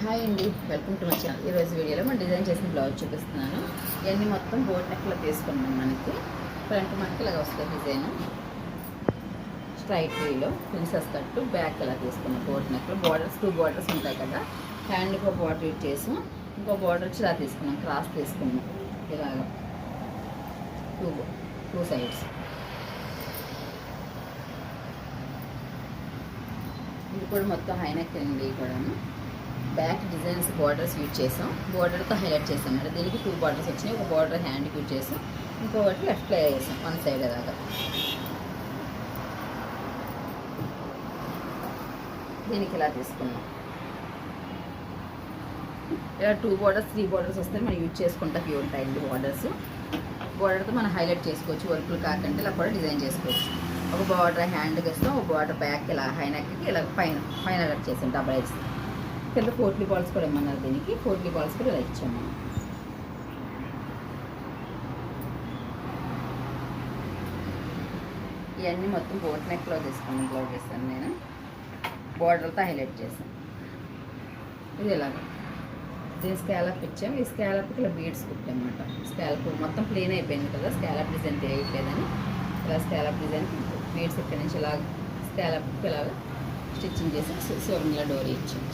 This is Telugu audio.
హాయ్ అండి, వెల్కమ్ టు మై ఛానల్. ఈరోజు వీడియోలో మనం డిజైన్ చేసిన బ్లౌజ్ చూపిస్తున్నాను. ఇవన్నీ మొత్తం బోట్ నెక్లో తీసుకున్నాం. మనకి ఫ్రంట్ మనకి ఇలాగ వస్తుంది డిజైన్. స్ట్రైట్ వేలో ప్రిన్సెస్ కట్టు బ్యాక్ ఇలా తీసుకున్నాం. బోట్ నెక్లో బార్డర్స్ 2 బార్డర్స్ ఉంటాయి కదా, హ్యాండ్కి ఒక బార్డర్ యూజ్ చేసాం, ఇంకో బార్డర్ వచ్చి ఇలా తీసుకున్నాం, క్రాస్ తీసుకున్నాం ఇలాగ టూ సైడ్స్. ఇది కూడా మొత్తం హై నెక్ అండి. కూడాను బ్యాక్ డిజైన్స్ బార్డర్స్ యూజ్ చేసాం, బార్డర్తో హైలైట్ చేసాం. మరి దీనికి 2 బార్డర్స్ వచ్చినాయి. ఒక బార్డర్ హ్యాండ్కి యూజ్ చేసాం, ఇంకొకటి లెఫ్ట్లో వేసాం వన్ సైడ్ దాకా. దీనికి ఇలా తీసుకున్నాం. ఇలా 2 బార్డర్స్ 3 బార్డర్స్ వస్తే మనం యూజ్ చేసుకుంటాకి ఉంటాయండి. బార్డర్తో మనం హైలైట్ చేసుకోవచ్చు. వర్కులు కాకుండా ఇలా కూడా డిజైన్ చేసుకోవచ్చు. ఒక బార్డర్ హ్యాండ్కి ఇస్తాం, ఒక బార్డర్ బ్యాక్ ఇలా హై నెక్కి ఇలా పైన కట్ చేసాం. డబల్ ఎడ్జ్ కింద పోట్లీ బాల్స్ కూడా ఇమ్మన్నారు. దీనికి పోట్లీ బాల్స్ కూడా ఇలా ఇచ్చాము మనం. ఇవన్నీ మొత్తం బోట్ నెక్లో తీసుకున్నాను. బ్లౌజ్ చేస్తాను నేను, బార్డర్తో హైలైట్ చేసాను. ఇది ఇలాగ దీని స్కాలప్ ఇచ్చాము. ఈ స్కాలప్కి ఇలా బీడ్స్ కుట్టామన్నమాట. స్కాలప్ మొత్తం ప్లెయిన్ అయిపోయింది కదా, స్కాలప్ డిజైన్ తెలియట్లేదని ఇలా స్కాలప్ డిజైన్ బీడ్స్ ఇక్కడ నుంచి ఇలా స్కాలప్కి ఇలాగ స్టిచ్చింగ్ చేసి ఇలా డోరీ ఇచ్చాము.